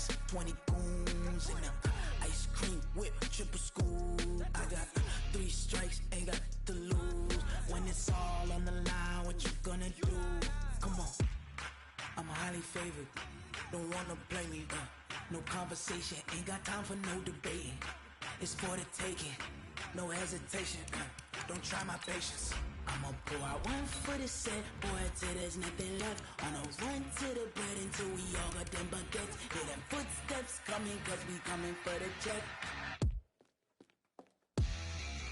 shots, 20 goons in them. Ice cream whip, triple school. I got 3 strikes, ain't got to lose. When it's all on the line, what you gonna do? Come on, I'm highly favored. Don't wanna play me, no conversation, ain't got time for no debating. It's for the taking, no hesitation. Don't try my patience. I'ma pour out one for the set, boy, till there's nothing left. On a run to the bread until we all got them baguettes. Hear them footsteps coming, cause we coming for the check.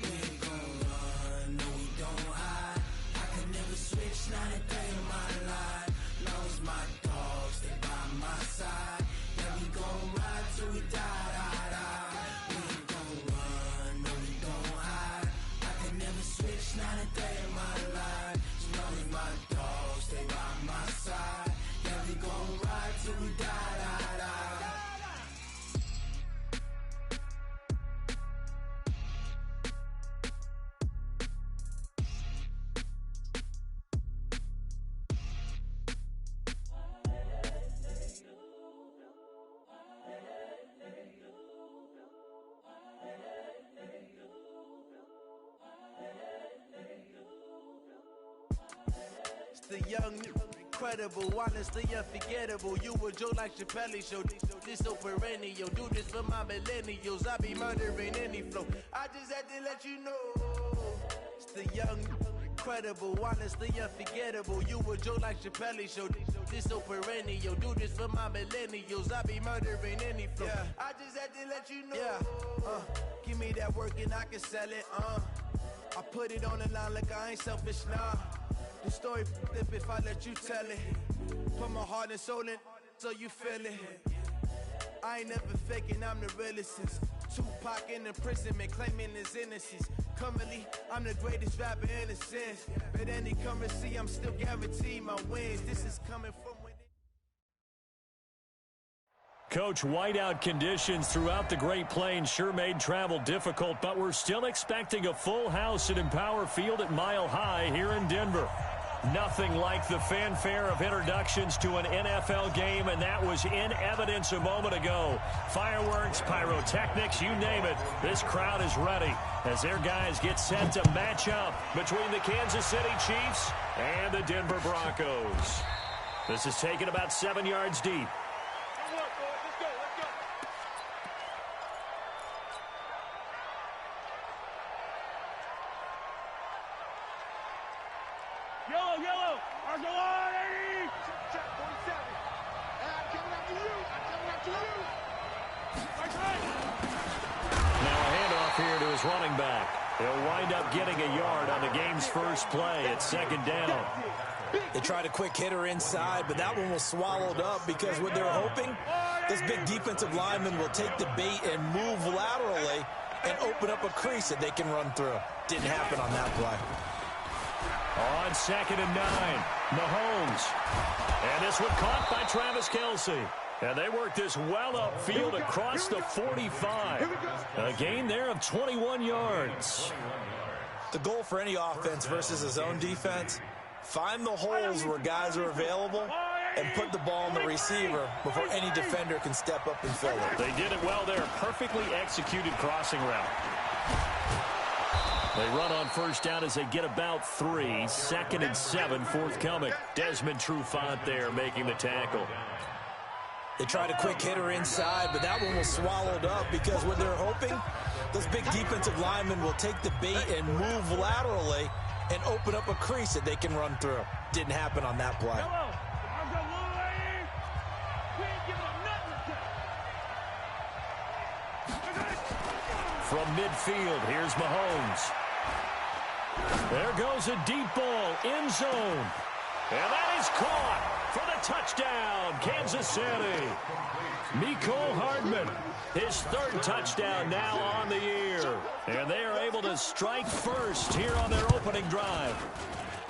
We ain't gon' run, no we don't hide. I can never switch, not a day in my life. Long as my dogs stay by my side. Yeah, we gon' ride till we die, die, die. We ain't gon' run, no we don't hide. I can never switch, not a day in my life. As long as my dogs stay by my side. Yeah, we gon' ride till we die, die, die. The young, incredible, honestly unforgettable. You a Joe like Chappelle show. This so perennial. Do this for my millennials. I be murdering any flow. I just had to let you know. It's the young, incredible, honestly unforgettable. You a Joe like Chappelle show. This so perennial. Do this for my millennials. I be murdering any flow. Yeah. I just had to let you know. Yeah. Give me that work and I can sell it. I put it on the line like I ain't selfish, nah. The story flip if I let you tell it. Put my heart and soul in so you feel it. I ain't never faking, I'm the realest since Tupac in imprisonment, claiming his innocence. Currently, I'm the greatest rapper in a sense. But any currency, I'm still guaranteed my wins. This is coming from within. Coach, whiteout conditions throughout the Great Plains sure made travel difficult, but we're still expecting a full house at Empower Field at Mile High here in Denver. Nothing like the fanfare of introductions to an NFL game, and that was in evidence a moment ago. Fireworks, pyrotechnics, you name it. This crowd is ready as their guys get set to match up between the Kansas City Chiefs and the Denver Broncos. This is taken about 7 yards deep. Yellow, Argelani! Check 47. I'm coming after you. Now a handoff here to his running back. He'll wind up getting a yard on the game's first play at second down. They tried a quick hitter inside, but that one was swallowed up because what they're hoping, this big defensive lineman will take the bait and move laterally and open up a crease that they can run through. Didn't happen on that play. On 2nd and 9, Mahomes. And this one caught by Travis Kelce. And they work this well upfield across the 45. A gain there of 21 yards. The goal for any offense versus his own defense, find the holes where guys are available and put the ball in the receiver before any defender can step up and fill it. They did it well there. Perfectly executed crossing route. They run on first down as they get about 3. 2nd and 7 forthcoming. Desmond Trufant there making the tackle. They tried a quick hitter inside, but that one was swallowed up because what they're hoping, this big defensive lineman will take the bait and move laterally and open up a crease that they can run through. Didn't happen on that play. From midfield, here's Mahomes. There goes a deep ball, end zone. And that is caught for the touchdown, Kansas City. Mecole Hardman, his 3rd touchdown now on the year. And they are able to strike first here on their opening drive.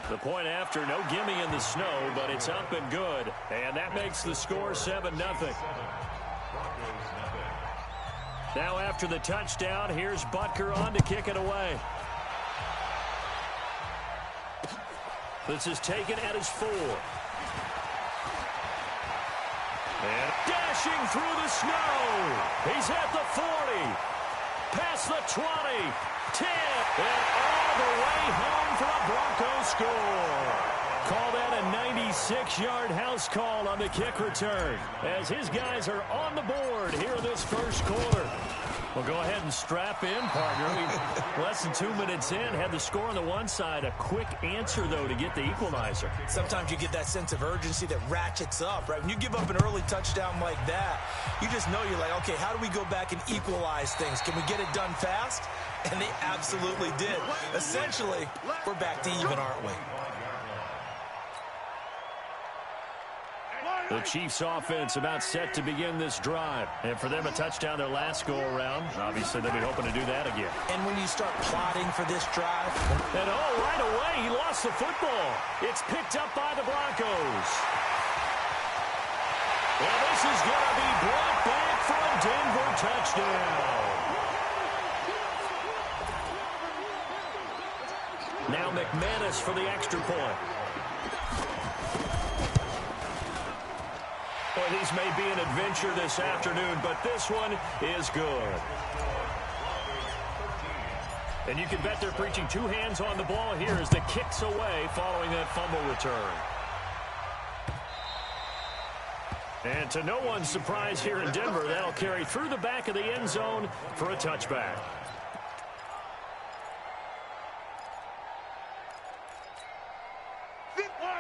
The point after, no gimme in the snow, but it's up and good. And that makes the score 7-0. Now after the touchdown, here's Butker on to kick it away. This is taken at his 4. And dash dashing through the snow. He's at the 40, past the 20, 10, and all the way home for a Broncos score. Call that a 96-yard house call on the kick return as his guys are on the board here in this first quarter. Well, go ahead and strap in, partner. Less than 2 minutes in, had the score on the one side. A quick answer, though, to get the equalizer. Sometimes you get that sense of urgency that ratchets up, right? When you give up an early touchdown like that, you just know you're like, okay, how do we go back and equalize things? Can we get it done fast? And they absolutely did. Essentially, we're back to even, aren't we? The Chiefs offense about set to begin this drive. And for them, a touchdown their last go-around. Obviously, they'll be hoping to do that again. And when you start plotting for this drive. And right away, he lost the football. It's picked up by the Broncos. And this is going to be brought back for a Denver touchdown. Now McManus for the extra point. Boy, these may be an adventure this afternoon, but this one is good. And you can bet they're preaching two hands on the ball here as the kick's away following that fumble return. And to no one's surprise here in Denver, that'll carry through the back of the end zone for a touchback.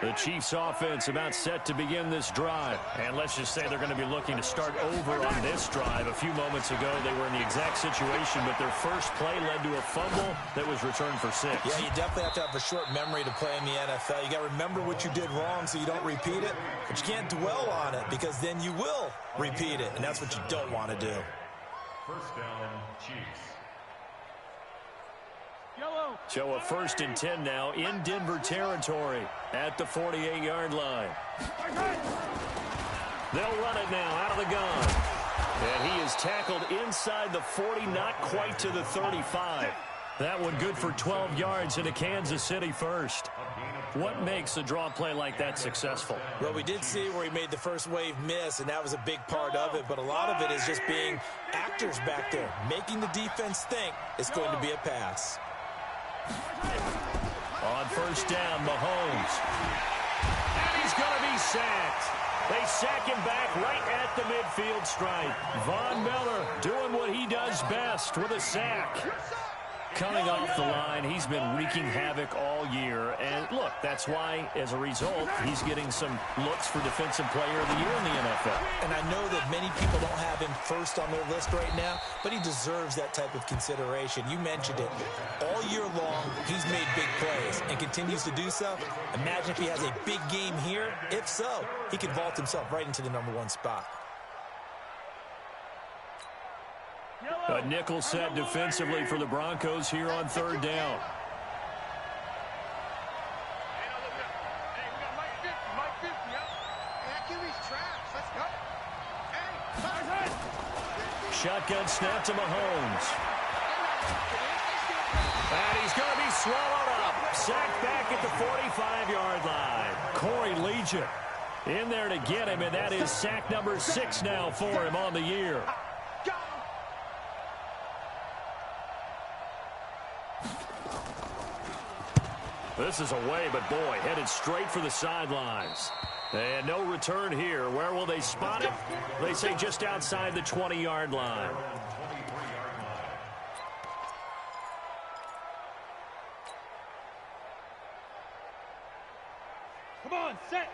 The Chiefs offense about set to begin this drive. And let's just say they're going to be looking to start over on this drive. A few moments ago, they were in the exact situation, but their first play led to a fumble that was returned for 6. Yeah, you definitely have to have a short memory to play in the NFL. You got to remember what you did wrong so you don't repeat it. But you can't dwell on it because then you will repeat it, and that's what you don't want to do. First down, Chiefs. So a 1st and 10 now in Denver territory at the 48-yard line. They'll run it now out of the gun. And he is tackled inside the 40, not quite to the 35. That one good for 12 yards into Kansas City first. What makes a draw play like that successful? Well, we did see where he made the first wave miss, and that was a big part of it. But a lot of it is just being actors back there, making the defense think it's going to be a pass. On first down, Mahomes. And he's going to be sacked. They sack him back right at the midfield stripe. Von Miller doing what he does best with a sack. Coming off the line, he's been wreaking havoc all year. And look, that's why, as a result, he's getting some looks for Defensive Player of the Year in the NFL. And I know that many people don't have him first on their list right now, but he deserves that type of consideration. You mentioned it. All year long, he's made big plays and continues to do so. Imagine if he has a big game here. If so, he could vault himself right into the #1 spot. A nickel set defensively for the Broncos here on third down. Shotgun snap to Mahomes. And he's going to be swallowed up. Sacked back at the 45-yard line. Corey Legion in there to get him, and that is sack number 6 now for him on the year. This is away, but boy, headed straight for the sidelines. And no return here. Where will they spot it? They say just outside the 20-yard line. Come on, set.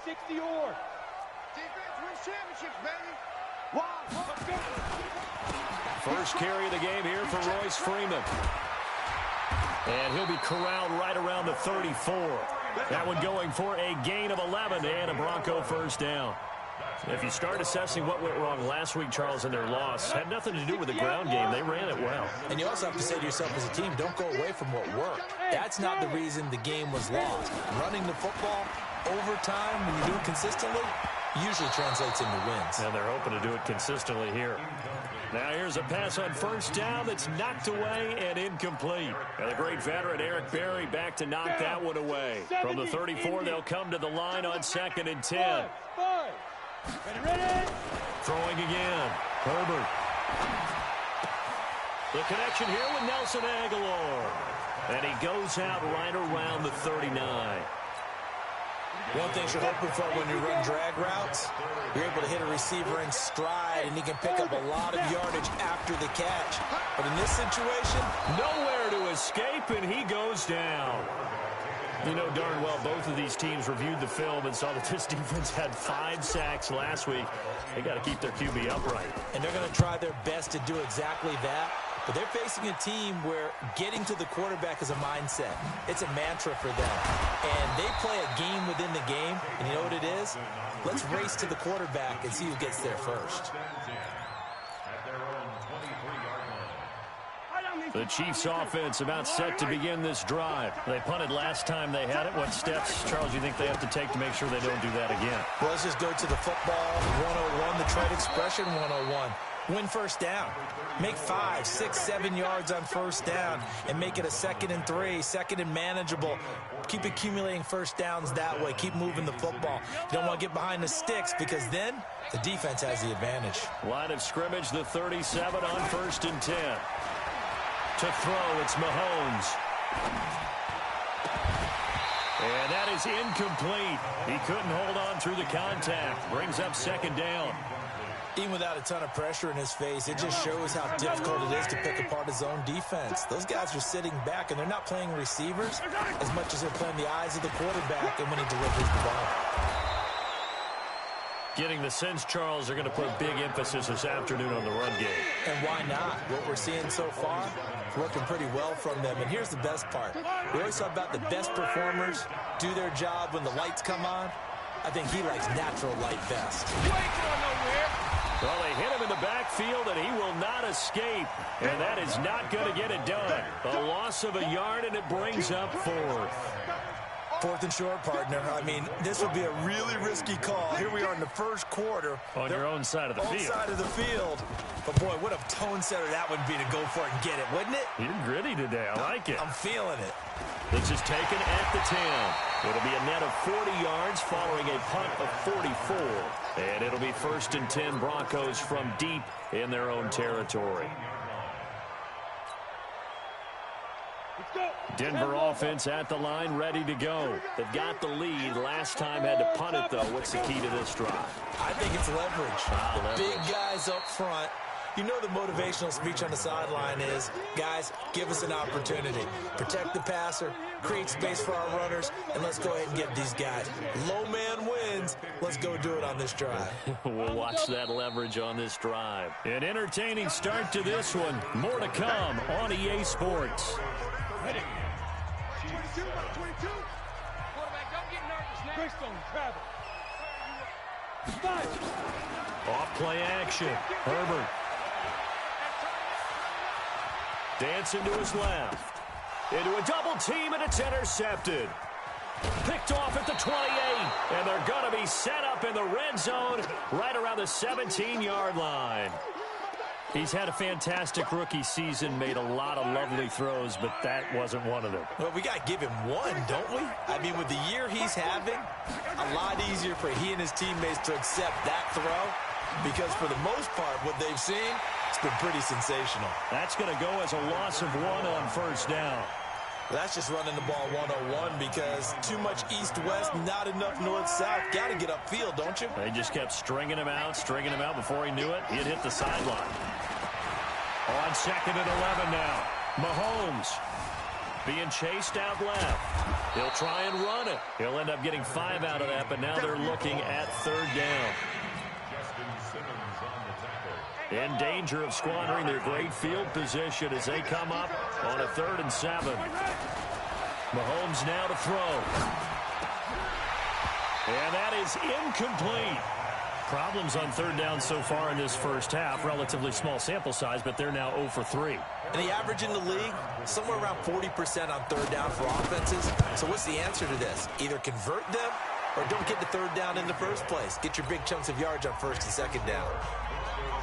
60 or. Defense wins championships, baby. Let's go. First carry of the game here for Royce Freeman. And he'll be corralled right around the 34. That one going for a gain of 11 and a Bronco first down. If you start assessing what went wrong last week, Charles, in their loss, had nothing to do with the ground game. They ran it well. And you also have to say to yourself as a team, don't go away from what worked. That's not the reason the game was lost. Running the football over time, when you do it consistently, usually translates into wins. And they're hoping to do it consistently here. Now here's a pass on first down that's knocked away and incomplete. And the great veteran Eric Berry back to knock that one away. From the 34, they'll come to the line on 2nd and 10. Ready? Throwing again. Herbert. The connection here with Nelson Aguilar. And he goes out right around the 39. One thing you're hoping for when you run drag routes, you're able to hit a receiver in stride, and he can pick up a lot of yardage after the catch. But in this situation, nowhere to escape, and he goes down. You know darn well both of these teams reviewed the film and saw that this defense had 5 sacks last week. They got to keep their QB upright. And they're going to try their best to do exactly that. But they're facing a team where getting to the quarterback is a mindset. It's a mantra for them. And they play a game within the game. And you know what it is? Let's race to the quarterback and see who gets there first. The Chiefs offense about set to begin this drive. They punted last time they had it. What steps, Charles, do you think they have to take to make sure they don't do that again? Well, let's just go to the football 101, the trade expression 101. Win first down. Make 5, 6, 7 yards on first down and make it a 2nd and 3, 2nd and manageable. Keep accumulating first downs that way. Keep moving the football. You don't want to get behind the sticks because then the defense has the advantage. Line of scrimmage, the 37 on 1st and 10. To throw, it's Mahomes. And that is incomplete. He couldn't hold on through the contact. Brings up 2nd down. Even without a ton of pressure in his face, it just shows how difficult it is to pick apart his own defense. Those guys are sitting back, and they're not playing receivers as much as they're playing the eyes of the quarterback and when he delivers the ball. Getting the sense, Charles, they're going to put big emphasis this afternoon on the run game. And why not? What we're seeing so far, working pretty well from them. And here's the best part. We always talk about the best performers do their job when the lights come on. I think he likes natural light best. Well, they hit him in the backfield, and he will not escape. And that is not going to get it done. A loss of a yard, and it brings up 4th. 4th and short, partner. I mean, this would be a really risky call. Here we are in the first quarter. On your own side of the field. Side of the field. But, boy, what a tone setter that would be to go for it and get it, wouldn't it? You're gritty today. I like it. I'm feeling it. This is taken at the 10. It'll be a net of 40 yards following a punt of 44. And it'll be 1st and 10 Broncos from deep in their own territory. Denver offense at the line, ready to go. They've got the lead. Last time had to punt it, though. What's the key to this drive? I think it's leverage. Big guys up front. You know the motivational speech on the sideline is, guys, give us an opportunity. Protect the passer, create space for our runners, and let's go ahead and get these guys. Low man wins. Let's go do it on this drive. We'll watch that leverage on this drive. An entertaining start to this one. More to come on EA Sports. Ready. 22 by 22. Quarterback, don't get nervous now. Greystone, travel. Off play action. Herbert. Dancing to his left. Into a double team, and it's intercepted. Picked off at the 28. And they're going to be set up in the red zone right around the 17-yard line. He's had a fantastic rookie season, made a lot of lovely throws, but that wasn't one of them. Well, we got to give him one, don't we? I mean, with the year he's having, a lot easier for he and his teammates to accept that throw because for the most part, what they've seen, it's been pretty sensational. That's going to go as a loss of 1 on 1st down. That's just running the ball 101 because too much east-west, not enough north-south. Got to get upfield, don't you? They just kept stringing him out. Before he knew it, he'd hit the sideline. On 2nd and 11 now. Mahomes being chased out left. He'll try and run it. He'll end up getting 5 out of that, but now they're looking at 3rd down. In danger of squandering their great field position as they come up on a 3rd and 7. Mahomes now to throw. And that is incomplete. Problems on 3rd down so far in this first half. Relatively small sample size, but they're now 0 for 3. And the average in the league, somewhere around 40% on 3rd down for offenses. So what's the answer to this? Either convert them or don't get to 3rd down in the first place. Get your big chunks of yards on 1st and 2nd down.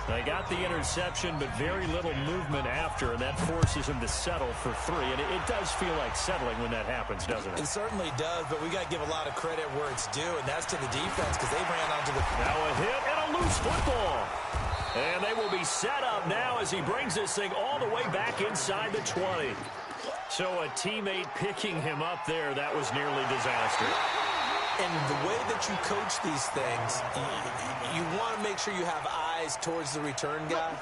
They got the interception, but very little movement after, and that forces him to settle for 3. And it does feel like settling when that happens, doesn't it? It certainly does, but we got to give a lot of credit where it's due, and that's to the defense because they ran onto the... Now a hit and a loose football. And they will be set up now as he brings this thing all the way back inside the 20. So a teammate picking him up there, that was nearly disaster. And the way that you coach these things, you want to make sure you have eyes towards the return guy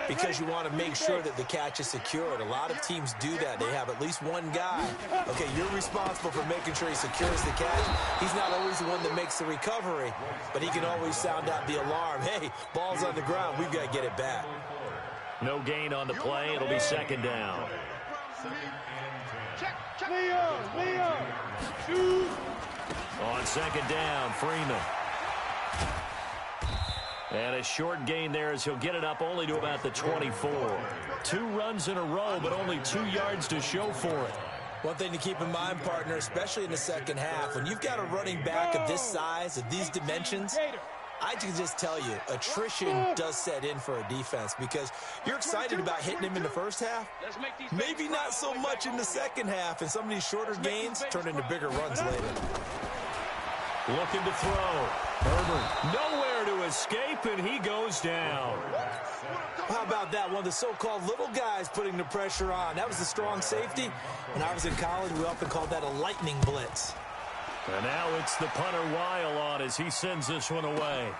because you want to make sure that the catch is secured. A lot of teams do that. They have at least one guy. Okay, you're responsible for making sure he secures the catch. He's not always the one that makes the recovery, but he can always sound out the alarm. Hey, ball's on the ground. We've got to get it back. No gain on the play. It'll be second down. Leo, shoot. On second down, Freeman. And a short gain there as he'll get it up only to about the 24. 2 runs in a row, but only 2 yards to show for it. One thing to keep in mind, partner, especially in the second half, when you've got a running back of this size, of these dimensions, I can just tell you, attrition does set in for a defense because you're excited about hitting him in the first half. Maybe not so much in the second half, and some of these shorter gains turn into bigger runs later. Looking to throw. Herbert nowhere to escape, and he goes down. How about that? One of the so-called little guys putting the pressure on. That was the strong safety. When I was in college, we often called that a lightning blitz. And now it's the punter Weil on as he sends this one away.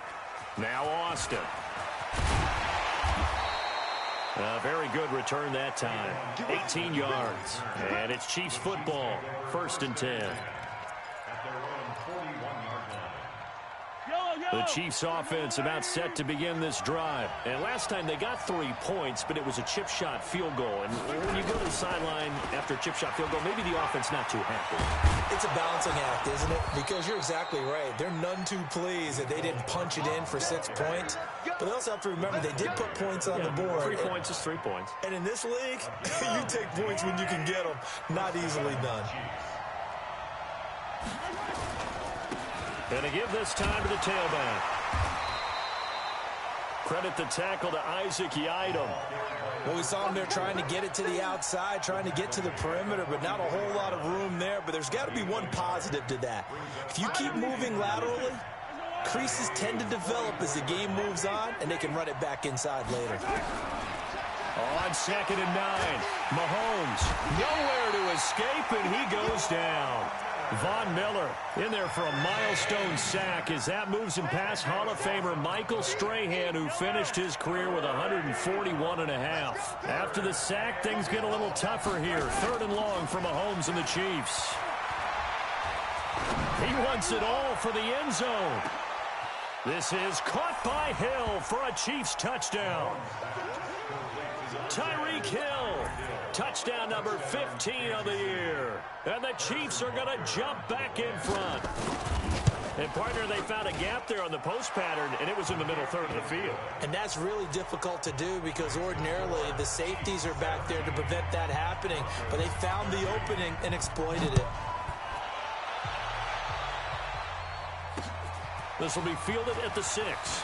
Now Austin. A very good return that time. 18 yards. And it's Chiefs football. 1st and 10. The Chiefs offense about set to begin this drive. And last time they got 3 points, but it was a chip shot field goal. And when you go to the sideline after a chip shot field goal, maybe the offense not too happy. It's a balancing act, isn't it? Because you're exactly right. They're none too pleased that they didn't punch it in for 6 points. But they also have to remember they did put points on the board. 3 points is 3 points. And in this league, you take points when you can get them. Not easily done. And to give this time to the tailback. Credit the tackle to Isaac Yiadom. Well, we saw him there trying to get it to the outside, trying to get to the perimeter, but not a whole lot of room there. But there's got to be one positive to that. If you keep moving laterally, creases tend to develop as the game moves on, and they can run it back inside later. On 2nd and 9, Mahomes nowhere to escape, and he goes down. Von Miller in there for a milestone sack as that moves him past Hall of Famer Michael Strahan, who finished his career with 141.5. After the sack, things get a little tougher here. 3rd and long for Mahomes and the Chiefs. He wants it all for the end zone. This is caught by Hill for a Chiefs touchdown. Tyreek Hill, touchdown number 15 of the year. And the Chiefs are going to jump back in front. And, partner, they found a gap there on the post pattern, and it was in the middle third of the field. And that's really difficult to do because ordinarily the safeties are back there to prevent that happening. But they found the opening and exploited it. This will be fielded at the 6.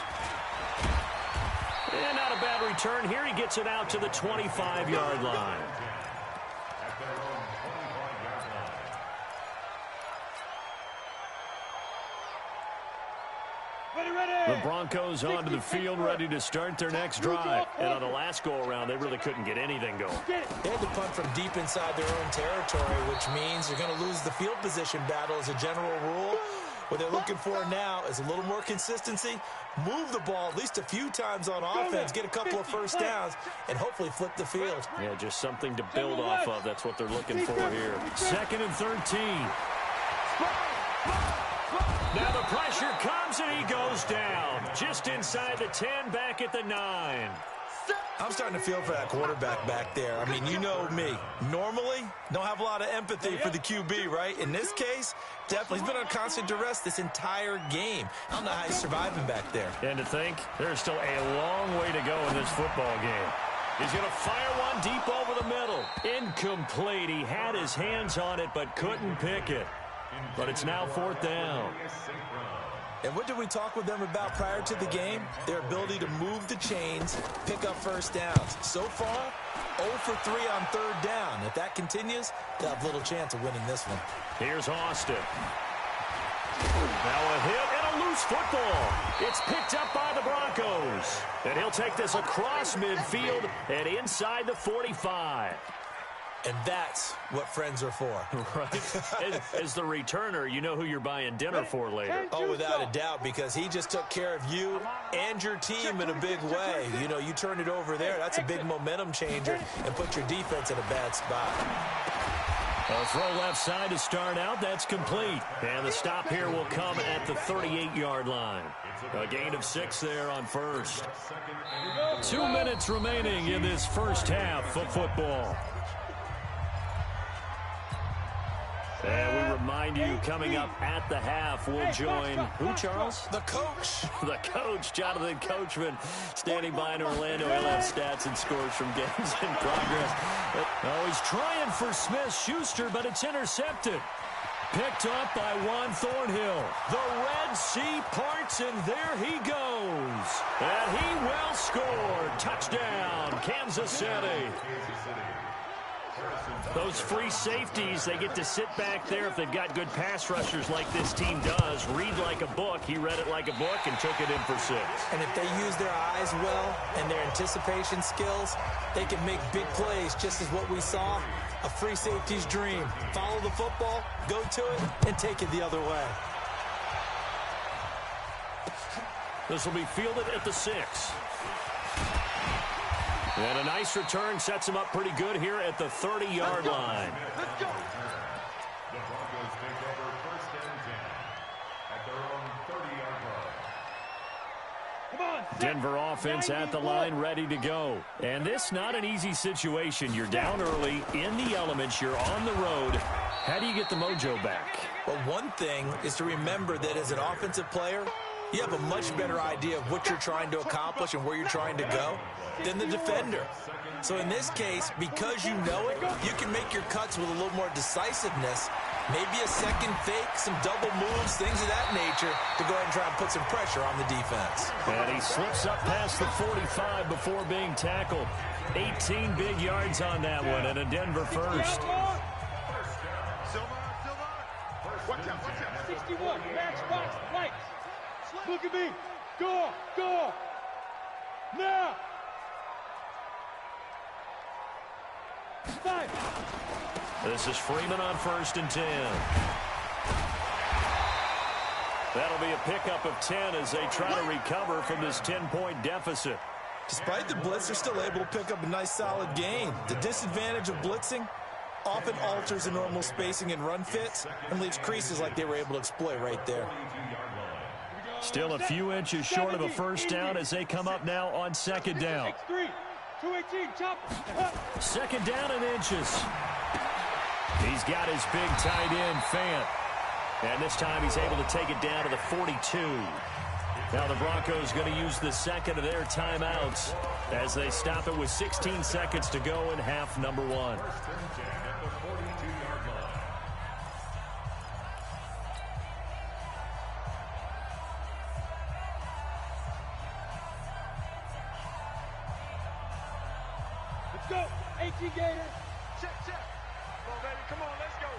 And not a bad return here. He gets it out to the 25-yard line. The Broncos onto the field, ready to start their next drive. And on the last go-around, they really couldn't get anything going. They had to punt from deep inside their own territory, which means they're going to lose the field position battle as a general rule. What they're looking for now is a little more consistency, move the ball at least a few times on offense, get a couple of first downs, and hopefully flip the field. Yeah, just something to build off of. That's what they're looking for here. 2nd and 13. Now the pressure comes, and he goes down. Just inside the 10, back at the 9. I'm starting to feel for that quarterback back there. I mean, you know me. Normally, don't have a lot of empathy for the QB, right? In this case, definitely. He's been on constant duress this entire game. I don't know how he's surviving back there. And to think, there's still a long way to go in this football game. He's going to fire one deep over the middle. Incomplete. He had his hands on it, but couldn't pick it. But it's now 4th down. And what did we talk with them about prior to the game? Their ability to move the chains, pick up first downs. So far, 0 for 3 on third down. If that continues, they'll have little chance of winning this one. Here's Austin. Now a hit and a loose football. It's picked up by the Broncos. And he'll take this across midfield and inside the 45. And that's what friends are for. Right. As the returner, you know who you're buying dinner for later. Oh, without a doubt, because he just took care of you and your team in a big way. You know, you turn it over there. That's a big momentum changer and put your defense in a bad spot. A throw left side to start out. That's complete. And the stop here will come at the 38-yard line. A gain of 6 there on first. 2 minutes remaining in this first half of football. And we remind you, coming up at the half, we'll join who, Charles? The coach. The coach, Jonathan Coachman, standing by in Orlando. He'll have stats and scores from games in progress. Oh, he's trying for Smith-Schuster, but it's intercepted. Picked up by Juan Thornhill. The Red Sea parts, and there he goes. And he will score. Touchdown, Kansas City. Those free safeties, they get to sit back there if they've got good pass rushers like this team does. Read like a book. He read it like a book and took it in for 6. And if they use their eyes well and their anticipation skills, they can make big plays, just as what we saw. A free safety's dream. Follow the football, go to it, and take it the other way. This will be fielded at the 6. And a nice return sets him up pretty good here at the 30-yard line. Let's go. The Broncos take over first and 10 at their own 30-yard line. Come on. Denver offense at the line, ready to go. And this not an easy situation. You're down early, in the elements, you're on the road. How do you get the mojo back? Well, one thing is to remember that as an offensive player, you have a much better idea of what you're trying to accomplish and where you're trying to go than the defender. So in this case, because you know it, you can make your cuts with a little more decisiveness, maybe a second fake, some double moves, things of that nature, to go ahead and try and put some pressure on the defense. And he slips up past the 45 before being tackled. 18 big yards on that one, and a Denver first. Watch out, watch out. 61, matchbox, lights. Look at me. Go, go. Now. 5. This is Freeman on first and 10. That'll be a pickup of 10 as they try to recover from this 10-point deficit. Despite the blitz, they're still able to pick up a nice solid gain. The disadvantage of blitzing often alters the normal spacing and run fits and leaves creases like they were able to exploit right there. Still a few inches short of a first down as they come up now on second down. 218, chopper. Second down and inches. He's got his big tight end, Fant. And this time he's able to take it down to the 42. Now the Broncos going to use the second of their timeouts as they stop it with 16 seconds to go in half number 1. Let's go. 18 Gators. Check, check. Come on, baby. Come on, let's go.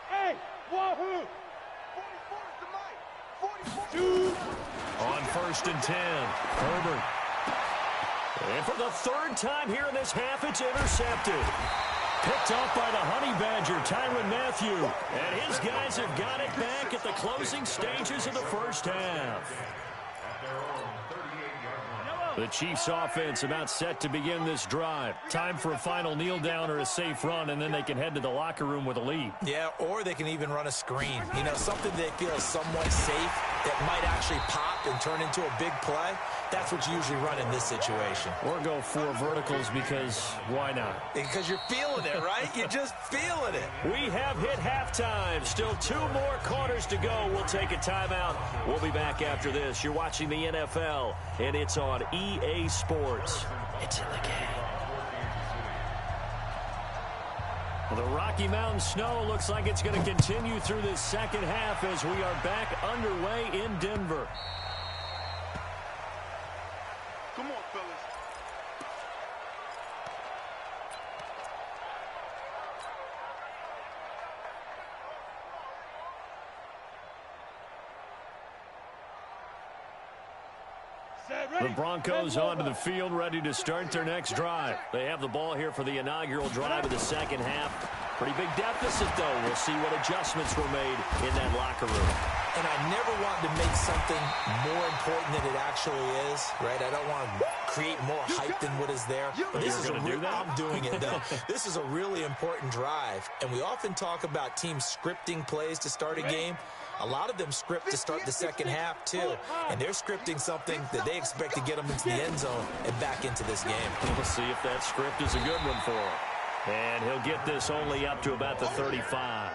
Hey, wahoo. 44 is the mic. 44. 2. On first and 10, Herbert. And for the third time here in this half, it's intercepted. Picked off by the Honey Badger, Tyrann Mathieu. And his guys have got it back at the closing stages of the first half. The Chiefs offense about set to begin this drive. Time for a final kneel down or a safe run, and then they can head to the locker room with a lead. Yeah, or they can even run a screen. You know, something they feel is somewhat safe that might actually pop and turn into a big play. That's what you usually run in this situation. Or go 4 verticals because why not? Because you're feeling it, right? You're just feeling it. We have hit halftime. Still 2 more quarters to go. We'll take a timeout. We'll be back after this. You're watching the NFL, and it's on EA Sports. It's in the game. The Rocky Mountain snow looks like it's going to continue through this second half as we are back underway in Denver. Come on, fellas. The Broncos onto the field, ready to start their next drive. They have the ball here for the inaugural drive of the second half. Pretty big deficit, though. We'll see what adjustments were made in that locker room. And I never want to make something more important than it actually is, right? I don't want to create more hype than what is there. But this is I'm doing it, though. This is a really important drive. And we often talk about teams scripting plays to start a game. A lot of them script to start the second half, too. And they're scripting something that they expect to get them into the end zone and back into this game. We'll see if that script is a good one for him. And he'll get this only up to about the 35.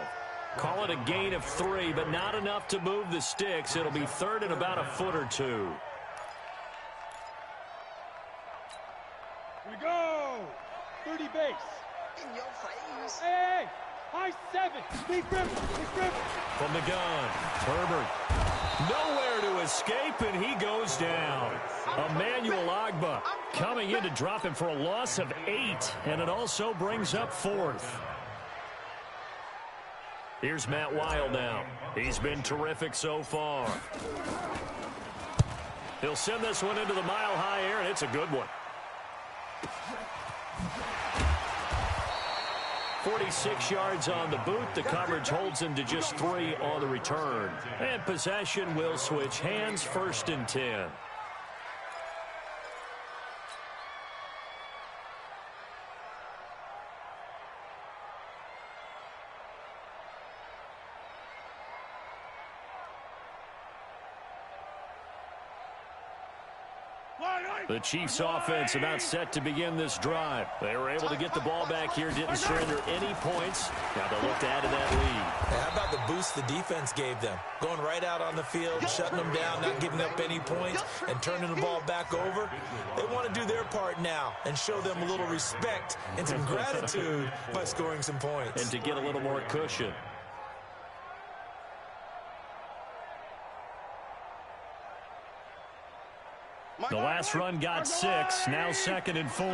Call it a gain of 3, but not enough to move the sticks. It'll be third and about a foot or two. Here we go. 30 base. In your face. Hey, hey. High 7. Deep river. Deep river. From the gun, Herbert. Nowhere to escape, and he goes down. Emmanuel Ogbah coming in to drop him for a loss of 8, and it also brings up 4th. Here's Matt Wild now. He's been terrific so far. He'll send this one into the mile-high air, and it's a good one. 46 yards on the boot. The coverage holds him to just 3 on the return. And possession will switch hands, 1st and 10. The Chiefs offense about set to begin this drive. They were able to get the ball back here, didn't surrender any points. Now they'll look to add to that lead. How about the boost the defense gave them? Going right out on the field, shutting them down, not giving up any points, and turning the ball back over. They want to do their part now and show them a little respect and some gratitude by scoring some points. And to get a little more cushion. The last run got 6, now 2nd and 4.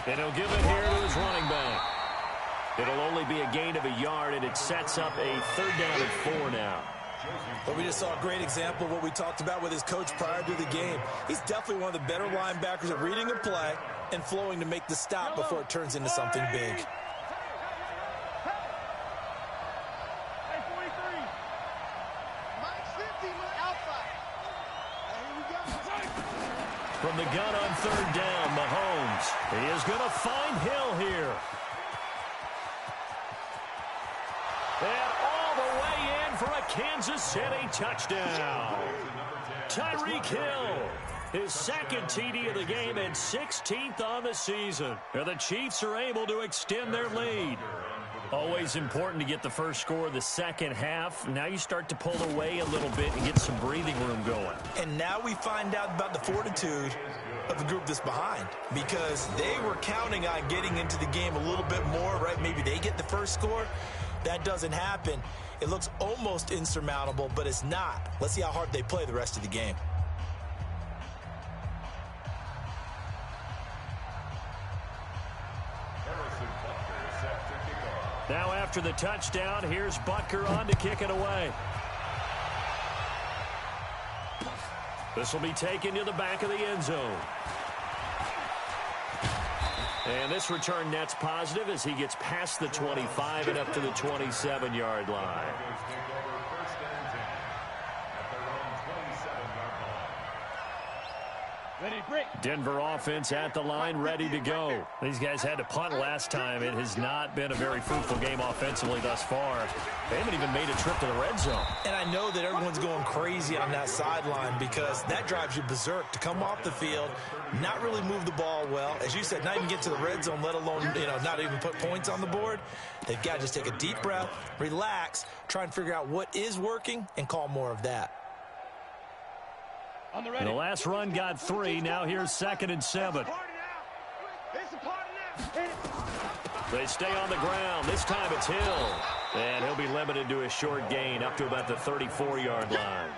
And he'll give it here to his running back. It'll only be a gain of a yard, and it sets up a 3rd down and 4 now. But we just saw a great example of what we talked about with his coach prior to the game. He's definitely one of the better linebackers at reading a play and flowing to make the stop before it turns into something big. From the gun on 3rd down, Mahomes. He is going to find Hill here. And all the way in for a Kansas City touchdown. Tyreek Hill, his 2nd TD of the game and 16th on the season. And the Chiefs are able to extend their lead. Always important to get the first score of the second half. Now you start to pull away a little bit and get some breathing room going. And now we find out about the fortitude of the group that's behind, because they were counting on getting into the game a little bit more, right? Maybe they get the first score. That doesn't happen. It looks almost insurmountable, but it's not. Let's see how hard they play the rest of the game. Now after the touchdown, here's Butker on to kick it away. This will be taken to the back of the end zone. And this return net's positive as he gets past the 25 and up to the 27-yard line. Denver offense at the line, ready to go. These guys had to punt last time. It has not been a very fruitful game offensively thus far. They haven't even made a trip to the red zone. And I know that everyone's going crazy on that sideline because that drives you berserk to come off the field, not really move the ball well. As you said, not even get to the red zone, let alone, not even put points on the board. They've got to just take a deep breath, relax, try and figure out what is working and call more of that. The last run got 3. Now here's 2nd and 7. They stay on the ground. This time it's Hill. And he'll be limited to a short gain up to about the 34-yard line.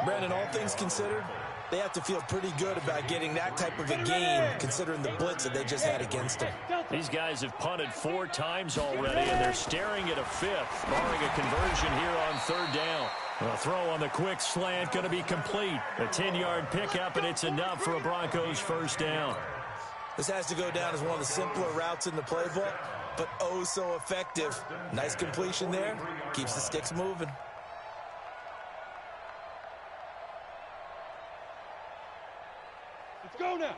Brandon, all things considered, they have to feel pretty good about getting that type of a game considering the blitz that they just had against them. These guys have punted 4 times already, and they're staring at a 5th, barring a conversion here on 3rd down. A throw on the quick slant going to be complete. A 10-yard pickup, and it's enough for a Broncos first down. This has to go down as one of the simpler routes in the playbook, but oh so effective. Nice completion there. Keeps the sticks moving. Let's go now.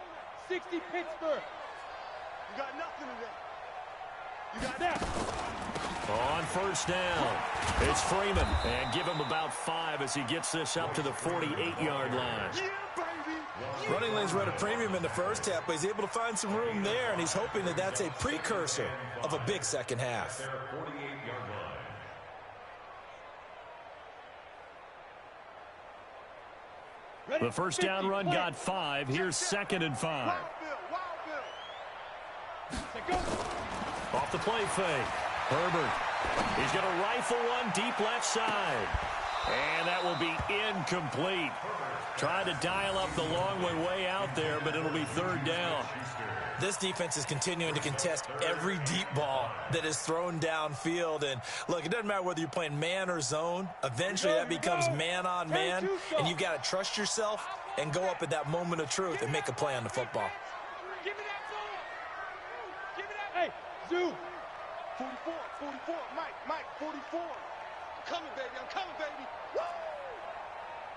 60 Pittsburgh. You got nothing today. You got that. On first down, it's Freeman. And give him about 5 as he gets this up to the 48-yard line. Yeah, baby. Running lanes run a premium in the first half, but he's able to find some room there, and he's hoping that that's a precursor of a big second half. The first down run got 5. Here's 2nd and 5. Off the play fake. Herbert. He's going to rifle one deep left side. And that will be incomplete. Trying to dial up the long way out there, but it'll be 3rd down. This defense is continuing to contest every deep ball that is thrown downfield. And, look, it doesn't matter whether you're playing man or zone. Eventually that becomes man on man, and you've got to trust yourself and go up at that moment of truth and make a play on the football. Give me that zone. Give me that. Hey, Zoo. 44, 44, Mike, 44. I'm coming, baby, Woo!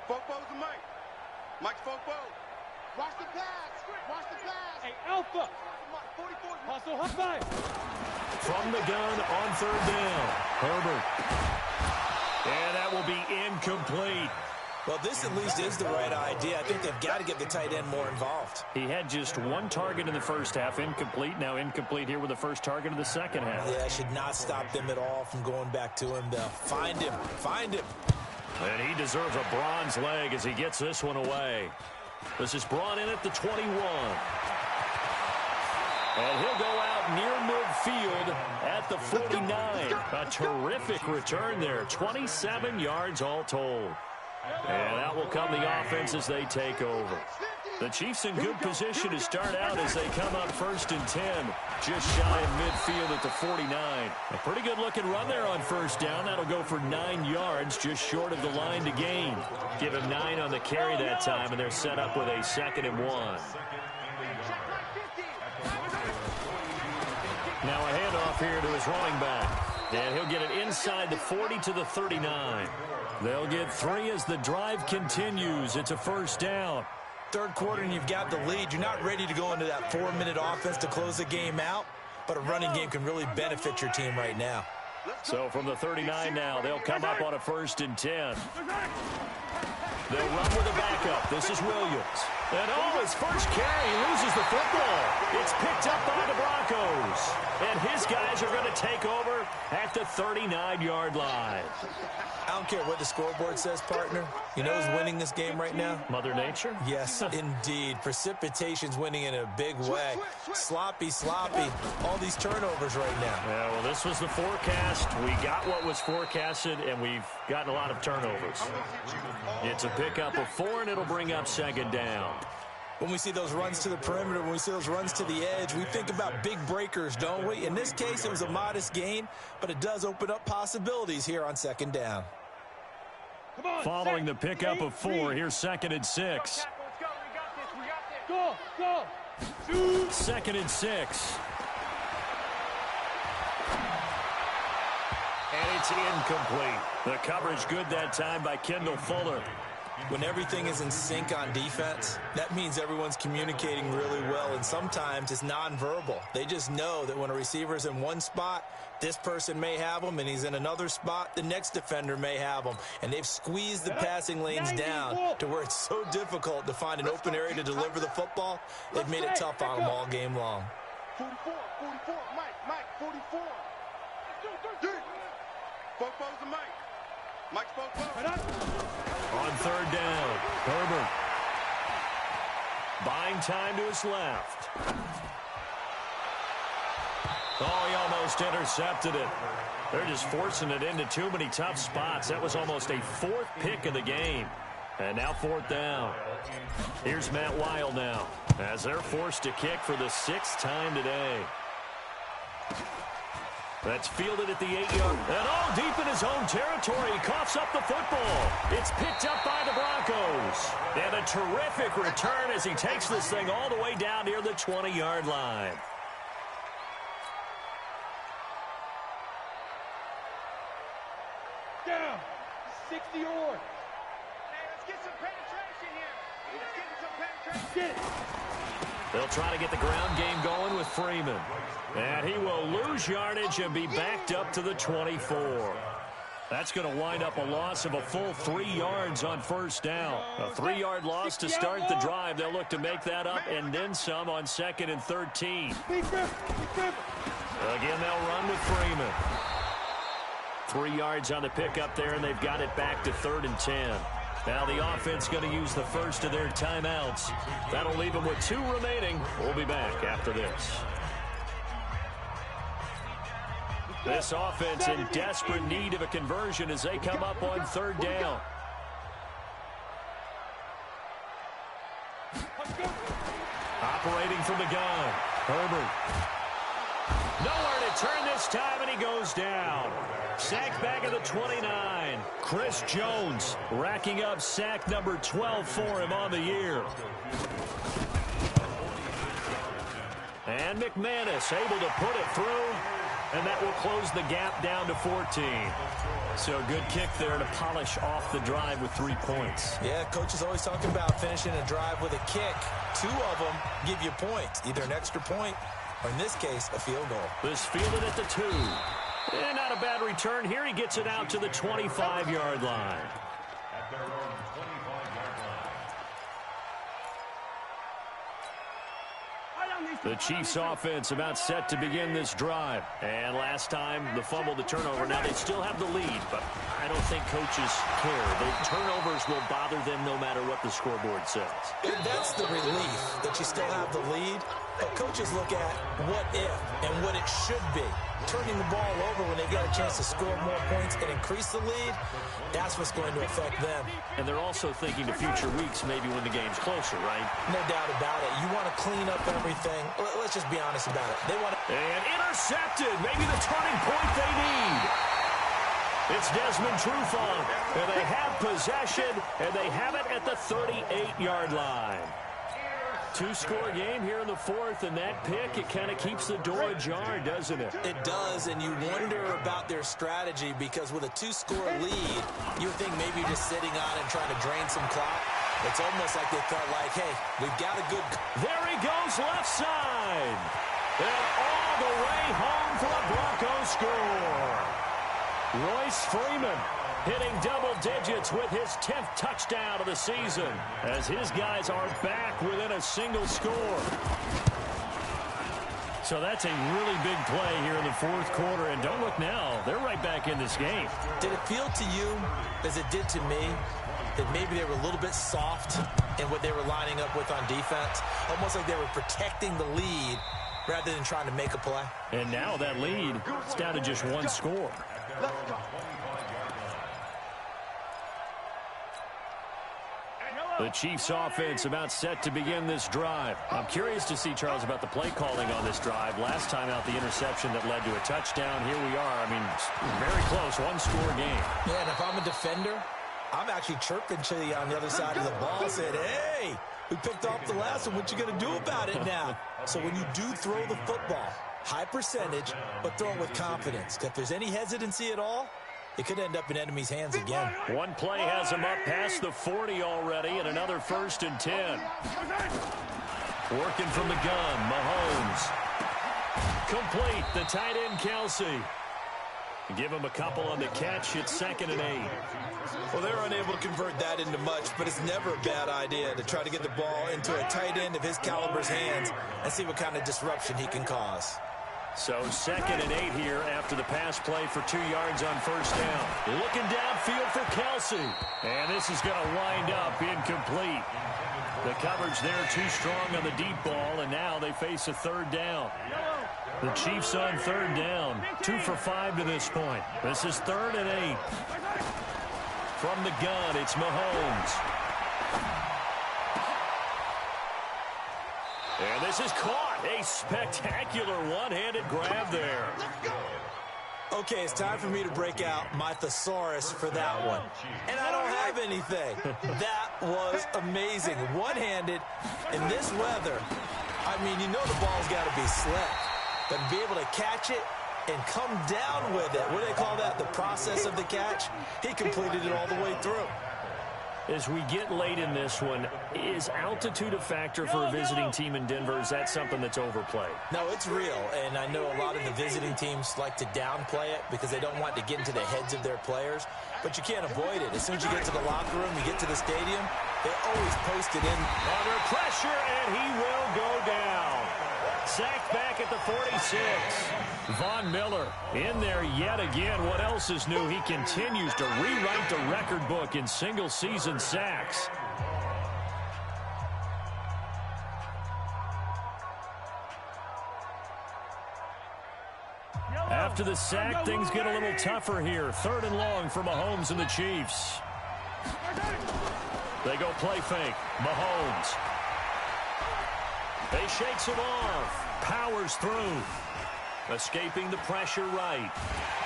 Football's the Mike. Mike's football. Watch the pass. Hey, Alpha. 44. Hustle, high. From the gun on 3rd down. Herbert. And that will be incomplete. Well, this at least is the right idea. I think they've got to get the tight end more involved. He had just 1 target in the first half, incomplete. Now incomplete here with the first target of the second half. Yeah, should not stop them at all from going back to him, though. Find him. And he deserves a bronze leg as he gets this one away. This is brought in at the 21. And he'll go out near midfield at the 49. A terrific return there. 27 yards all told. And that will come the offense as they take over. The Chiefs in good position to start out as they come up 1st and 10. Just shy of midfield at the 49. A pretty good looking run there on 1st down. That'll go for 9 yards, just short of the line to gain. Give him 9 on the carry that time, and they're set up with a 2nd and 1. Now a handoff here to his running back. And he'll get it inside the 40 to the 39. They'll get 3 as the drive continues. It's a 1st down. 3rd quarter and you've got the lead. You're not ready to go into that 4-minute offense to close the game out, but a running game can really benefit your team right now. So from the 39 now, they'll come up on a 1st and 10. They'll run with a backup. This is Williams. And his first carry loses the football. It's picked up by the Broncos. And his guys are going to take over at the 39-yard line. I don't care what the scoreboard says, partner. You know who's winning this game right now? Mother Nature? Yes, indeed. Precipitation's winning in a big way. Sloppy. All these turnovers right now. Yeah, well, this was the forecast. We got what was forecasted, and we've gotten a lot of turnovers. It's a pickup of 4, and it'll bring up 2nd down. When we see those runs to the perimeter, when we see those runs to the edge, we think about big breakers, don't we? In this case, it was a modest gain, but it does open up possibilities here on 2nd down. Following the pickup of 4, here's 2nd and 6. Go. 2nd and 6. And it's incomplete. The coverage good that time by Kendall Fuller. When everything is in sync on defense, that means everyone's communicating really well, and sometimes it's nonverbal. They just know that when a receiver's in one spot, this person may have him, and he's in another spot, the next defender may have him. And they've squeezed the passing lanes down to where it's so difficult to find an open area to deliver the football. They've made it tough on them all game long. 44, Mike, 44. Four's the Mike. Mike's 4. On third down, Herbert. Buying time to his left. Oh, he almost intercepted it. They're just forcing it into too many tough spots. That was almost a 4th pick of the game. And now 4th down. Here's Matt Weil now, as they're forced to kick for the 6th time today. That's fielded at the 8-yard. And all deep in his own territory. He coughs up the football. It's picked up by the Broncos. And a terrific return as he takes this thing all the way down near the 20-yard line. Down. 60 or. Hey, let's get some penetration here. Let's get some penetration. Get it. They'll try to get the ground game going with Freeman. And he will lose yardage and be backed up to the 24. That's going to wind up a loss of a full 3 yards on first down. A 3-yard loss to start the drive. They'll look to make that up and then some on 2nd and 13. Again, they'll run with Freeman. 3 yards on the pickup there, and they've got it back to 3rd and 10. Now the offense going to use the first of their timeouts. That'll leave them with 2 remaining. We'll be back after this. This offense in desperate need of a conversion as they come up on 3rd down. Operating from the gun, Herbert. Nowhere to turn this time, and he goes down. Sack back at the 29. Chris Jones racking up sack number 12 for him on the year. And McManus able to put it through, and that will close the gap down to 14. So a good kick there to polish off the drive with 3 points. Yeah, coach is always talking about finishing a drive with a kick. 2 of them give you points, either an extra point or, in this case, a field goal. This fielded at the 2. And not a bad return here. He gets it out to the 25-yard line. At their own 25-yard line. The Chiefs offense about set to begin this drive. And last time, the fumble, the turnover. Now they still have the lead, but I don't think coaches care. The turnovers will bother them no matter what the scoreboard says. And that's the relief that you still have the lead. But coaches look at what if and what it should be. Turning the ball over when they get a chance to score more points and increase the lead, that's what's going to affect them. And they're also thinking to future weeks, maybe when the game's closer, right? No doubt about it. You want to clean up everything. Let's just be honest about it. They want to... And intercepted. Maybe the turning point they need. It's Desmond Trufant. And they have possession, and they have it at the 38-yard line. 2-score game here in the 4th, and that pick, it kind of keeps the door ajar, doesn't it? It does, and you wonder about their strategy because with a 2-score lead, you would think maybe you're just sitting on and trying to drain some clock. It's almost like they felt like, hey, we've got a good... There he goes, left side. And all the way home for a Broncos score. Royce Freeman hitting double digits with his 10th touchdown of the season as his guys are back within a single score. So that's a really big play here in the 4th quarter, and don't look now, they're right back in this game. Did it feel to you, as it did to me, that maybe they were a little bit soft in what they were lining up with on defense? Almost like they were protecting the lead rather than trying to make a play. And now that lead, it's down to just 1 score. The Chiefs offense about set to begin this drive. I'm curious to see, Charles, about the play calling on this drive. Last time out, the interception that led to a touchdown. Here we are. I mean, very close, 1-score game. Yeah, and if I'm a defender, I'm actually chirping to you on the other side of the ball, saying, hey, we picked off the last one. What you going to do about it now? So when you do throw the football, high percentage, but throw it with confidence. If there's any hesitancy at all, it could end up in enemy's hands again. One play has him up past the 40 already, and another 1st and 10. Working from the gun, Mahomes. Complete, the tight end, Kelsey. Give him a couple on the catch. It's 2nd and 8. Well, they're unable to convert that into much, but it's never a bad idea to try to get the ball into a tight end of his caliber's hands and see what kind of disruption he can cause. So 2nd and 8 here after the pass play for 2 yards on 1st down. Looking downfield for Kelsey. And this is going to wind up incomplete. The coverage there too strong on the deep ball, and now they face a 3rd down. The Chiefs on 3rd down. 2 for 5 to this point. This is 3rd and 8. From the gun, it's Mahomes. And this is caught. A spectacular one-handed grab there. Okay, it's time for me to break out my thesaurus for that one. And I don't have anything. That was amazing. One-handed in this weather. I mean, you know the ball's got to be slick. But to be able to catch it and come down with it, what do they call that, the process of the catch? He completed it all the way through. As we get late in this one, is altitude a factor for a visiting team in Denver? Is that something that's overplayed? No, it's real, and I know a lot of the visiting teams like to downplay it because they don't want to get into the heads of their players, but you can't avoid it. As soon as you get to the locker room, you get to the stadium, they always post it in. Under pressure, and he will go down. Sacked back at the 46. Von Miller in there yet again. What else is new? He continues to rewrite the record book in single-season sacks. After the sack, things get a little tougher here. 3rd and long for Mahomes and the Chiefs. They go play fake. Mahomes. They shakes him off. Powers through. Escaping the pressure right.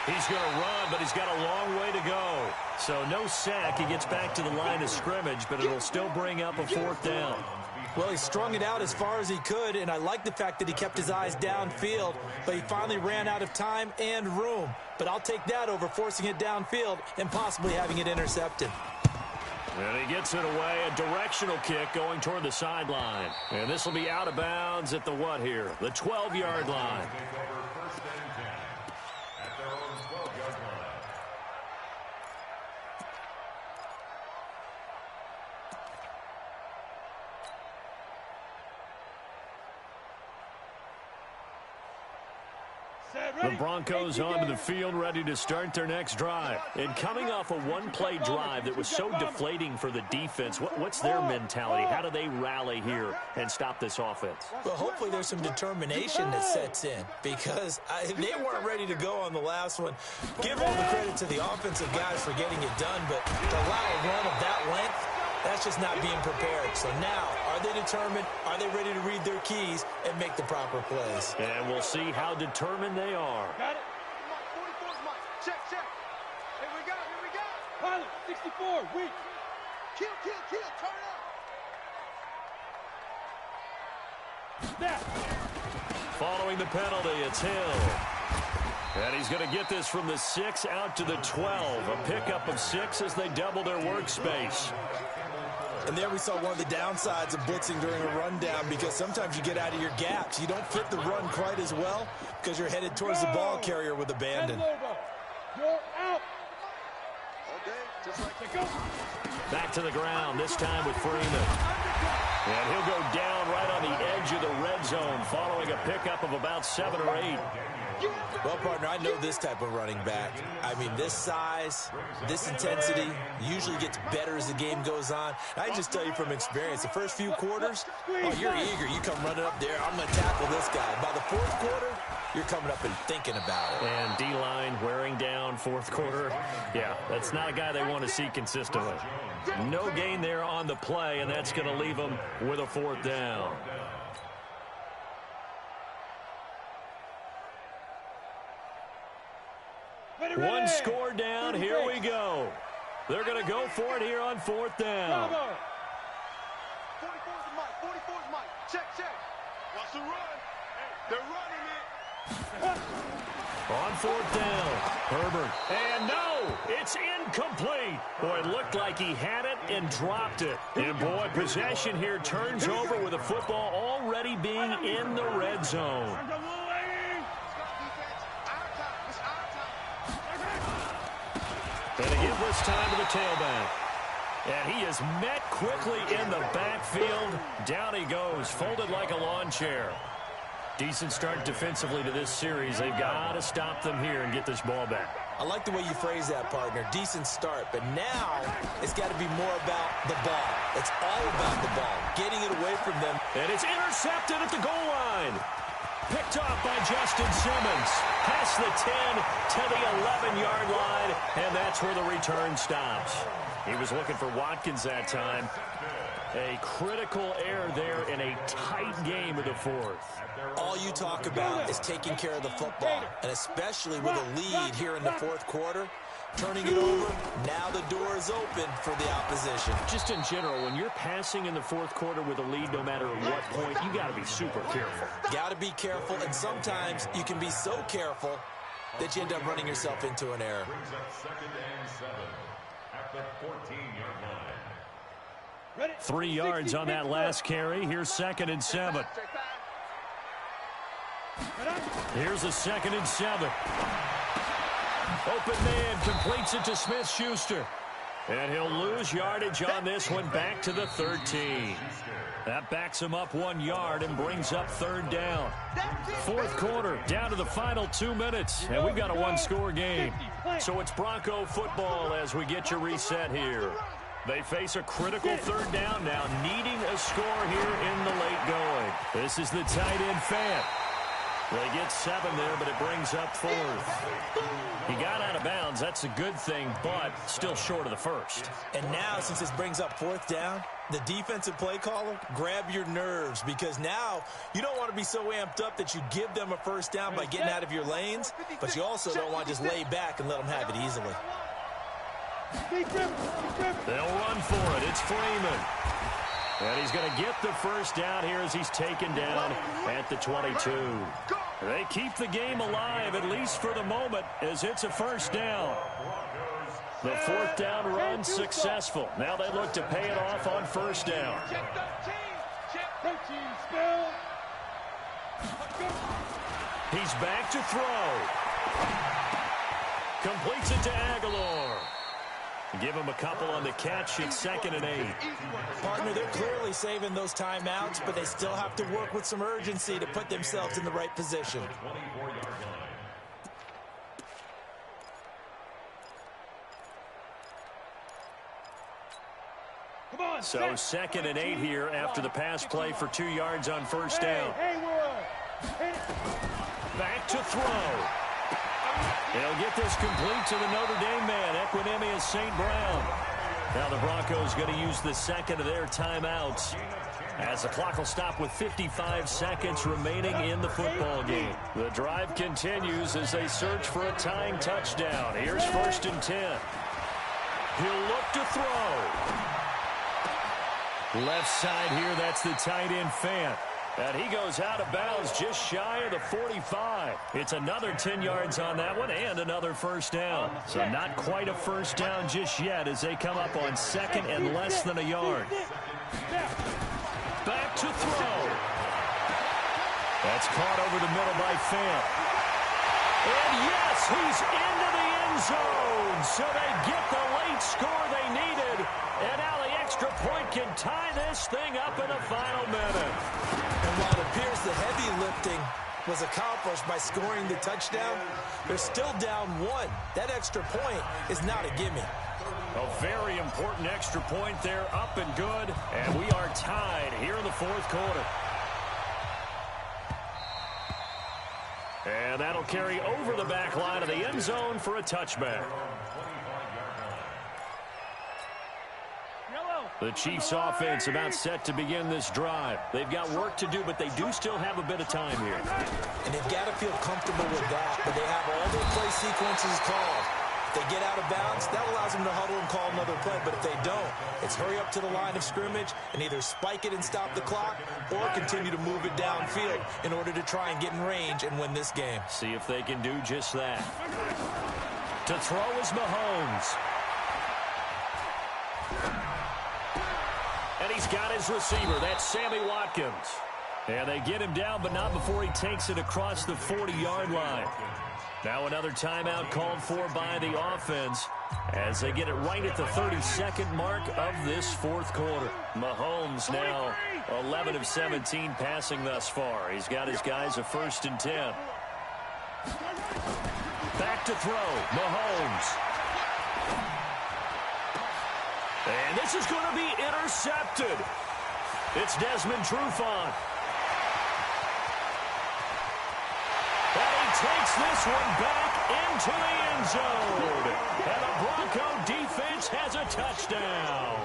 He's going to run, but he's got a long way to go. So no sack. He gets back to the line of scrimmage, but it'll still bring up a 4th down. Well, he strung it out as far as he could, and I like the fact that he kept his eyes downfield, but he finally ran out of time and room. But I'll take that over forcing it downfield and possibly having it intercepted. And he gets it away, a directional kick going toward the sideline. And this will be out of bounds at the what here? The 12-yard line. The Broncos onto the field, ready to start their next drive. And coming off a one-play drive that was so deflating for the defense, what's their mentality? How do they rally here and stop this offense? Well, hopefully there's some determination that sets in because they weren't ready to go on the last one. Give all the credit to the offensive guys for getting it done, but to allow a run of that length, that's just not being prepared. So now, are they determined? Are they ready to read their keys and make the proper plays? And we'll see how determined they are. Got it. 44's Mike. Check. Here we go. Pilot, 64, weak. Kill, turn up. Snap. Following the penalty, it's Hill. And he's going to get this from the 6 out to the 12. A pickup of 6 as they double their workspace. And there we saw one of the downsides of blitzing during a rundown because sometimes you get out of your gaps. You don't fit the run quite as well because you're headed towards the ball carrier with abandon. You're out. Okay, just like the go. Back to the ground, this time with Freeman. And he'll go down right on the edge of the red zone following a pickup of about 7 or 8. Well, partner, I know this type of running back. I mean, this size, this intensity usually gets better as the game goes on. I can just tell you from experience, the first few quarters, oh, you're eager. You come running up there, I'm going to tackle this guy. By the fourth quarter, you're coming up and thinking about it. And D-line wearing down fourth quarter. Yeah, that's not a guy they want to see consistently. No gain there on the play, and that's going to leave them with a 4th down. One score down. Here we go. They're going to go for it here on 4th down. 44's Mike. Check. Watch the run. They're running it. On fourth down, Herbert. And no, it's incomplete. Boy, it looked like he had it and dropped it. And boy, possession here turns over with the football already being in the red zone. And again this time to the tailback. And he is met quickly in the backfield. Down he goes, folded like a lawn chair. Decent start defensively to this series. They've got to stop them here and get this ball back. I like the way you phrase that, partner. Decent start. But now it's got to be more about the ball. It's all about the ball. Getting it away from them. And it's intercepted at the goal line. Picked off by Justin Simmons. Past the 10 to the 11-yard line. And that's where the return stops. He was looking for Watkins that time. A critical error there in a tight game of the fourth. All you talk about is taking care of the football, and especially with a lead here in the fourth quarter, turning it over, now the door is open for the opposition. Just in general, when you're passing in the fourth quarter with a lead, no matter at what point, you got to be super careful. Got to be careful, and sometimes you can be so careful that you end up running yourself into an error. Brings up 2nd and 7 at the 14-yard line. 3 yards on that last carry. Here's 2nd and 7. Here's a 2nd and 7. Open man completes it to Smith-Schuster. And he'll lose yardage on this one back to the 13. That backs him up 1 yard and brings up 3rd down. Fourth quarter, down to the final 2 minutes. And we've got a one-score game. So it's Bronco football as we get your reset here. They face a critical 3rd down now, needing a score here in the late going. This is the tight end Fant. They get 7 there, but it brings up 4th. He got out of bounds. That's a good thing, but still short of the first. And now, since this brings up 4th down, the defensive play caller, grab your nerves, because now you don't want to be so amped up that you give them a first down by getting out of your lanes, but you also don't want to just lay back and let them have it easily. They'll run for it. It's Freeman. And he's going to get the first down here as he's taken down at the 22. They keep the game alive, at least for the moment, as it's a first down. The 4th down run successful. Now they look to pay it off on first down. He's back to throw. Completes it to Aguilar. Give him a couple on the catch. It's 2nd and 8. Partner, they're clearly saving those timeouts, but they still have to work with some urgency to put themselves in the right position. So 2nd and 8 here after the pass play for 2 yards on first down. Back to throw. They'll get this complete to the Notre Dame man, Equinemius St. Brown. Now the Broncos going to use the 2nd of their timeouts as the clock will stop with 55 seconds remaining in the football game. The drive continues as they search for a tying touchdown. Here's 1st and 10. He'll look to throw. Left side here, that's the tight end Fant. And he goes out of bounds just shy of the 45. It's another 10 yards on that one and another first down. So not quite a first down just yet as they come up on 2nd and less than a yard. Back to throw. That's caught over the middle by Fant. And yes, he's into the end zone. So they get the late score they needed. And now the extra point can tie this thing up in the final minute. And while it appears the heavy lifting was accomplished by scoring the touchdown, they're still down 1. That extra point is not a gimme. A very important extra point there, up and good. And we are tied here in the fourth quarter. And that'll carry over the back line of the end zone for a touchback. The Chiefs offense about set to begin this drive. They've got work to do, but they do still have a bit of time here. And they've got to feel comfortable with that, but they have all their play sequences called. If they get out of bounds, that allows them to huddle and call other play, but if they don't, it's hurry up to the line of scrimmage and either spike it and stop the clock or continue to move it downfield in order to try and get in range and win this game. See if they can do just that. To throw is Mahomes. And he's got his receiver. That's Sammy Watkins. And they get him down, but not before he takes it across the 40-yard line. Now another timeout called for by the offense as they get it right at the 32nd mark of this fourth quarter. Mahomes now 11 of 17 passing thus far. He's got his guys a 1st and 10. Back to throw. Mahomes. And this is going to be intercepted. It's Desmond Trufant. And he takes this one back into the end zone. And the Bronco defense has a touchdown.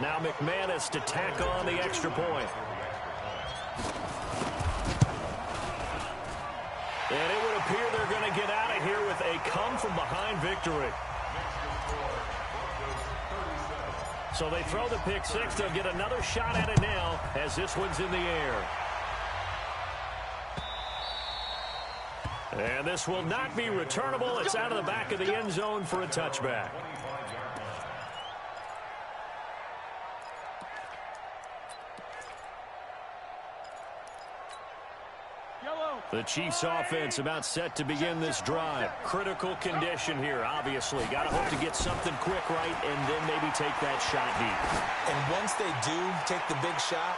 Now McManus to tack on the extra point. And it would appear they're going to get out of here with a come-from-behind victory. So they throw the pick six. They'll get another shot at it now as this one's in the air. And this will not be returnable. It's out of the back of the end zone for a touchback. The Chiefs offense about set to begin this drive. Critical condition here, obviously. Got to hope to get something quick right and then maybe take that shot deep. And once they do take the big shot,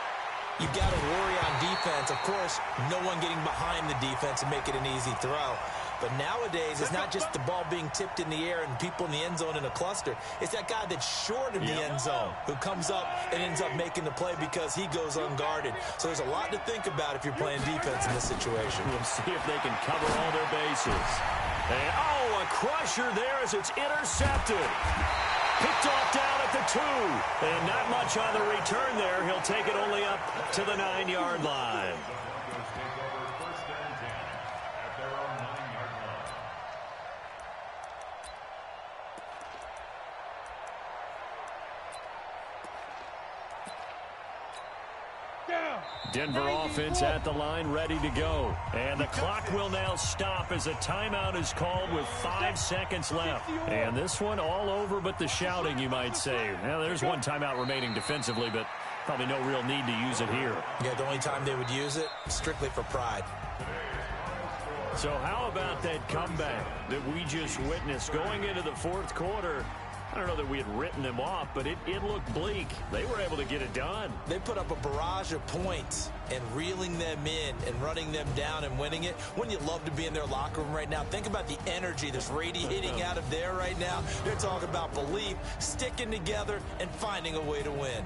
you've got to worry on defense. Of course, no one getting behind the defense and make it an easy throw. But nowadays, it's not just the ball being tipped in the air and people in the end zone in a cluster. It's that guy that's short of the end zone who comes up and ends up making the play because he goes unguarded. So there's a lot to think about if you're playing defense in this situation. We'll see if they can cover all their bases. And, oh, a crusher there as it's intercepted. Picked off down at the 2. And not much on the return there. He'll take it only up to the 9-yard line. Denver offense at the line, ready to go. And the clock will now stop as a timeout is called with 5 seconds left. And this one all over but the shouting, you might say. Now, there's one timeout remaining defensively, but probably no real need to use it here. Yeah, the only time they would use it, strictly for pride. So how about that comeback that we just witnessed going into the fourth quarter? I don't know that we had written them off, but it looked bleak. They were able to get it done. They put up a barrage of points and reeling them in and running them down and winning it. Wouldn't you love to be in their locker room right now? Think about the energy that's radiating out of there right now. They're talking about belief, sticking together, and finding a way to win.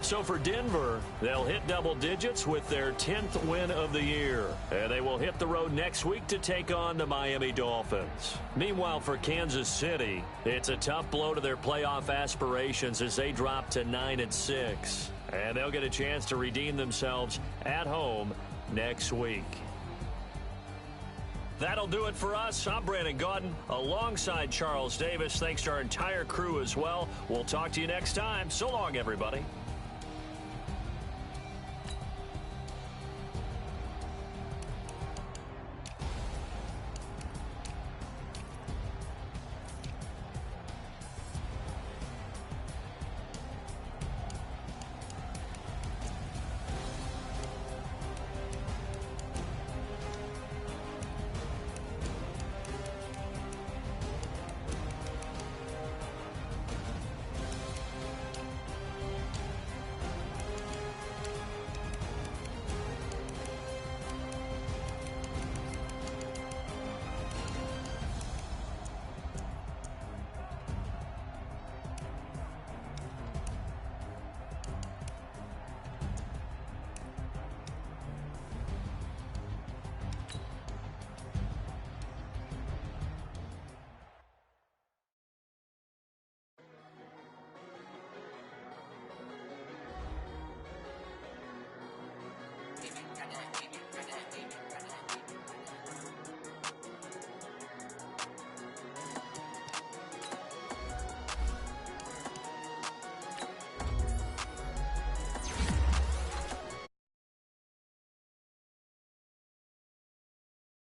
So for Denver, they'll hit double digits with their 10th win of the year. And they will hit the road next week to take on the Miami Dolphins. Meanwhile, for Kansas City, it's a tough blow to their playoff aspirations as they drop to 9-6. And they'll get a chance to redeem themselves at home next week. That'll do it for us. I'm Brandon Gaudin alongside Charles Davis. Thanks to our entire crew as well. We'll talk to you next time. So long, everybody.